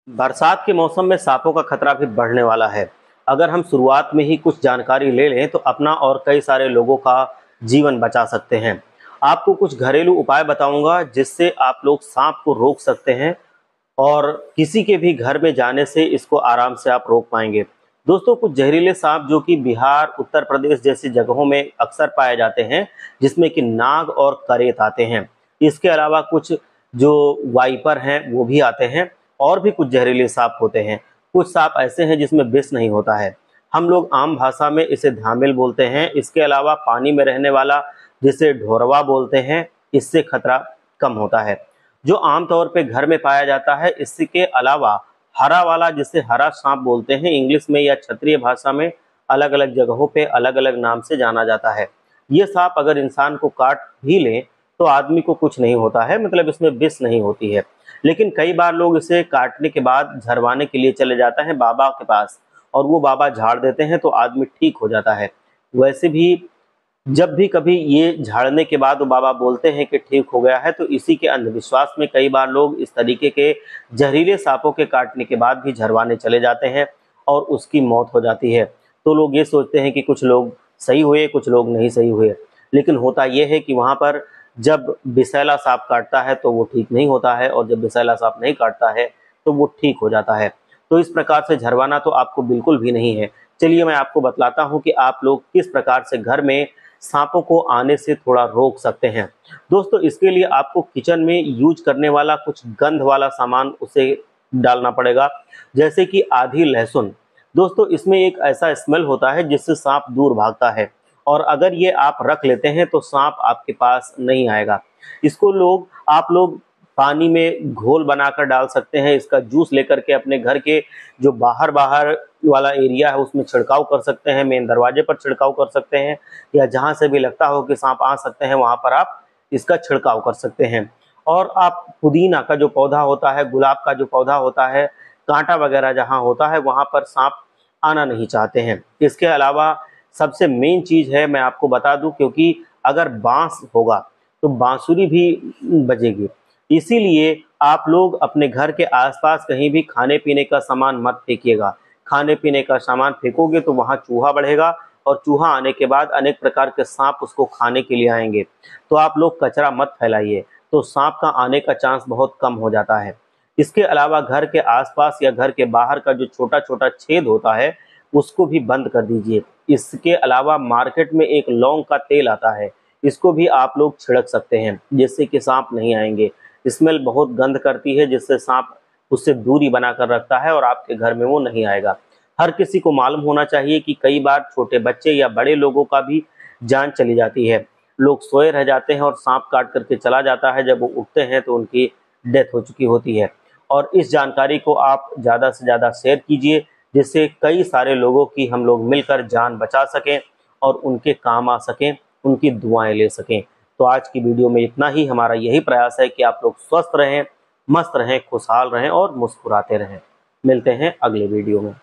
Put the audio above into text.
बरसात के मौसम में सांपों का खतरा भी बढ़ने वाला है। अगर हम शुरुआत में ही कुछ जानकारी ले लें तो अपना और कई सारे लोगों का जीवन बचा सकते हैं। आपको कुछ घरेलू उपाय बताऊंगा जिससे आप लोग सांप को रोक सकते हैं और किसी के भी घर में जाने से इसको आराम से आप रोक पाएंगे। दोस्तों, कुछ जहरीले सांप जो कि बिहार, उत्तर प्रदेश जैसी जगहों में अक्सर पाए जाते हैं, जिसमें कि नाग और करेत आते हैं। इसके अलावा कुछ जो वाइपर हैं वो भी आते हैं और भी कुछ जहरीले सांप होते हैं। कुछ सांप ऐसे हैं जिसमें विष नहीं होता है, हम लोग आम भाषा में इसे धामिल बोलते हैं। इसके अलावा पानी में रहने वाला जिसे ढोरवा बोलते हैं, इससे खतरा कम होता है जो आमतौर पे घर में पाया जाता है। इसके अलावा हरा वाला जिसे हरा सांप बोलते हैं, इंग्लिश में या क्षेत्रीय भाषा में अलग अलग जगहों पे अलग अलग नाम से जाना जाता है। ये सांप अगर इंसान को काट भी ले तो आदमी को कुछ नहीं होता है, मतलब इसमें विष नहीं होती है। लेकिन कई बार लोग इसे काटने के बाद झरवाने के लिए चले जाते हैं बाबा के पास और वो बाबा झाड़ देते हैं तो आदमी ठीक हो जाता है। वैसे भी जब भी कभी ये झाड़ने के बाद वो बाबा बोलते हैं कि ठीक हो गया है, तो इसी के अंधविश्वास में कई बार लोग इस तरीके के जहरीले सांपों के काटने के बाद भी झरवाने चले जाते हैं और उसकी मौत हो जाती है। तो लोग ये सोचते हैं कि कुछ लोग सही हुए, कुछ लोग नहीं सही हुए, लेकिन होता यह है कि वहाँ पर जब विषैला सांप काटता है तो वो ठीक नहीं होता है और जब विषैला सांप नहीं काटता है तो वो ठीक हो जाता है। तो इस प्रकार से झरवाना तो आपको बिल्कुल भी नहीं है। चलिए मैं आपको बतलाता हूँ कि आप लोग किस प्रकार से घर में सांपों को आने से थोड़ा रोक सकते हैं। दोस्तों, इसके लिए आपको किचन में यूज करने वाला कुछ गंध वाला सामान उसे डालना पड़ेगा, जैसे कि आधी लहसुन। दोस्तों, इसमें एक ऐसा स्मेल होता है जिससे सांप दूर भागता है और अगर ये आप रख लेते हैं तो सांप आपके पास नहीं आएगा। इसको आप लोग पानी में घोल बनाकर डाल सकते हैं। इसका जूस लेकर के अपने घर के जो बाहर बाहर वाला एरिया है उसमें छिड़काव कर सकते हैं, मेन दरवाजे पर छिड़काव कर सकते हैं, या जहां से भी लगता हो कि सांप आ सकते हैं वहां पर आप इसका छिड़काव कर सकते हैं। और आप पुदीना का जो पौधा होता है, गुलाब का जो पौधा होता है, कांटा वगैरह जहां होता है वहां पर सांप आना नहीं चाहते हैं। इसके अलावा सबसे मेन चीज है, मैं आपको बता दूं, क्योंकि अगर बांस होगा तो बांसुरी भी बजेगी। इसीलिए आप लोग अपने घर के आसपास कहीं भी खाने पीने का सामान मत फेंकिएगा। खाने पीने का सामान फेंकोगे तो वहां चूहा बढ़ेगा और चूहा आने के बाद अनेक प्रकार के सांप उसको खाने के लिए आएंगे। तो आप लोग कचरा मत फैलाइए, तो सांप का आने का चांस बहुत कम हो जाता है। इसके अलावा घर के आसपास या घर के बाहर का जो छोटा छोटा छेद होता है उसको भी बंद कर दीजिए। इसके अलावा मार्केट में एक लौंग का तेल आता है, इसको भी आप लोग छिड़क सकते हैं जिससे कि सांप नहीं आएंगे। स्मेल बहुत गंध करती है जिससे सांप उससे दूरी बनाकर रखता है और आपके घर में वो नहीं आएगा। हर किसी को मालूम होना चाहिए कि कई बार छोटे बच्चे या बड़े लोगों का भी जान चली जाती है। लोग सोए रह जाते हैं और सांप काट करके चला जाता है, जब वो उठते हैं तो उनकी डेथ हो चुकी होती है। और इस जानकारी को आप ज़्यादा से ज़्यादा शेयर कीजिए जिससे कई सारे लोगों की हम लोग मिलकर जान बचा सकें और उनके काम आ सकें, उनकी दुआएं ले सकें। तो आज की वीडियो में इतना ही। हमारा यही प्रयास है कि आप लोग स्वस्थ रहें, मस्त रहें, खुशहाल रहें और मुस्कुराते रहें। मिलते हैं अगले वीडियो में।